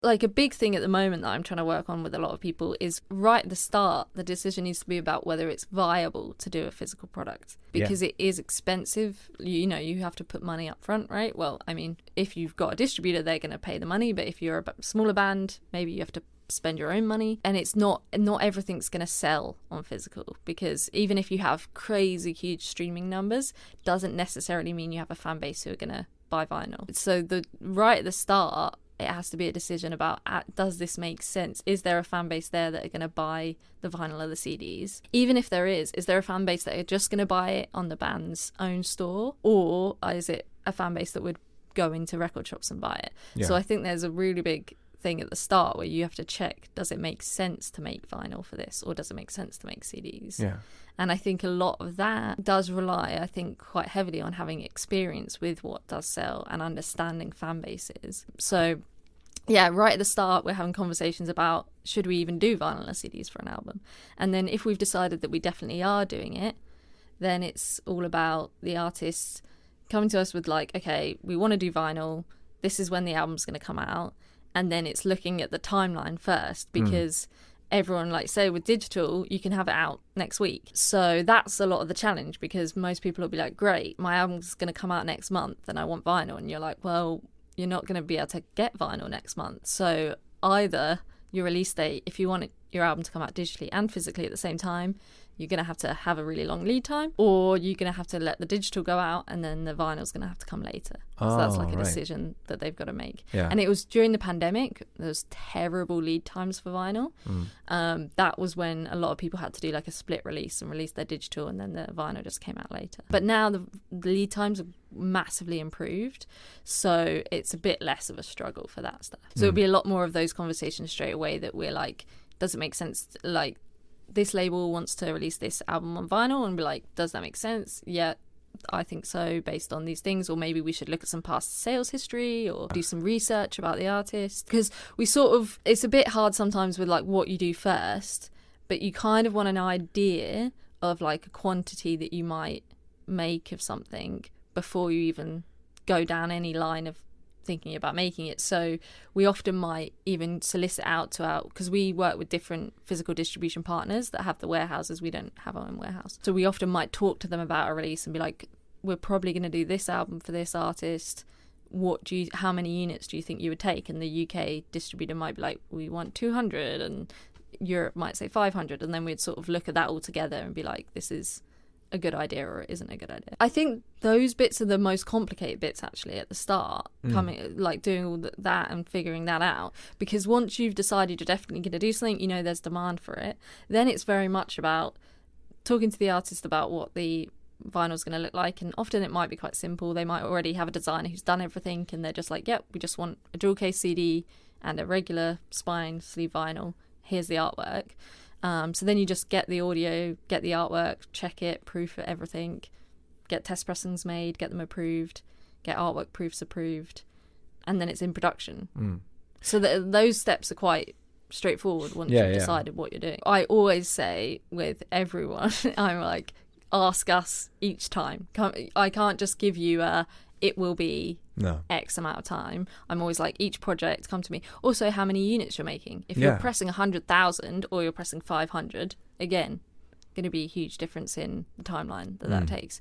Like a big thing at the moment that I'm trying to work on with a lot of people is right at the start, the decision needs to be about whether it's viable to do a physical product, because it is expensive. You know, you have to put money up front, right? Well, I mean, if you've got a distributor, they're going to pay the money, but if you're a smaller band, maybe you have to spend your own money. And it's not everything's going to sell on physical, because even if you have crazy huge streaming numbers, doesn't necessarily mean you have a fan base who are going to buy vinyl. So right at the start, it has to be a decision about, does this make sense? Is there a fan base there that are going to buy the vinyl or the CDs? Even if there is there a fan base that are just going to buy it on the band's own store? Or is it a fan base that would go into record shops and buy it? Yeah. So I think there's a really big thing at the start where you have to check, does it make sense to make vinyl for this? Or does it make sense to make CDs? Yeah. And I think a lot of that does rely, I think, quite heavily on having experience with what does sell and understanding fan bases. So, yeah, right at the start, we're having conversations about, should we even do vinyl or CDs for an album? And then if we've decided that we definitely are doing it, then it's all about the artists coming to us with like, okay, we want to do vinyl. This is when the album's going to come out. And then it's looking at the timeline first, because everyone, like say with digital, you can have it out next week. So that's a lot of the challenge, because most people will be like, great, my album's going to come out next month and I want vinyl. And you're like, well, you're not going to be able to get vinyl next month. So either your release date, if you want your album to come out digitally and physically at the same time, you're going to have a really long lead time, or you're going to have to let the digital go out and then the vinyl's going to have to come later. So that's like a decision that they've got to make. Yeah. And it was during the pandemic, there was terrible lead times for vinyl. That was when a lot of people had to do like a split release and release their digital, and then the vinyl just came out later. But now the lead times have massively improved, so it's a bit less of a struggle for that stuff. So it'll be a lot more of those conversations straight away, that we're like, does it make sense to, like, this label wants to release this album on vinyl, and be like, does that make sense? Yeah, I think so, based on these things. Or maybe we should look at some past sales history or do some research about the artist, because we sort of, it's a bit hard sometimes with like what you do first, but you kind of want an idea of like a quantity that you might make of something before you even go down any line of thinking about making it. So we often might even solicit out to our, because we work with different physical distribution partners that have the warehouses. We don't have our own warehouse, so we often might talk to them about a release and be like, we're probably going to do this album for this artist, how many units do you think you would take? And the UK distributor might be like, we want 200, and Europe might say 500, and then we'd sort of look at that all together and be like, this is a good idea or it isn't a good idea. I think those bits are the most complicated bits actually at the start, coming like doing all that and figuring that out, because once you've decided you're definitely going to do something, you know there's demand for it, then it's very much about talking to the artist about what the vinyl's going to look like. And often it might be quite simple. They might already have a designer who's done everything, and they're just like, yep, we just want a dual case CD and a regular spine sleeve vinyl, here's the artwork. So then you just get the audio, get the artwork, check it, proof it, everything, get test pressings made, get them approved, get artwork proofs approved, and then it's in production. So those steps are quite straightforward once you've decided what you're doing. I always say with everyone, I'm like, ask us each time. I can't just give you it will be X amount of time. I'm always like, each project, come to me. Also, how many units you're making. If you're pressing 100,000 or you're pressing 500, again, going to be a huge difference in the timeline that takes.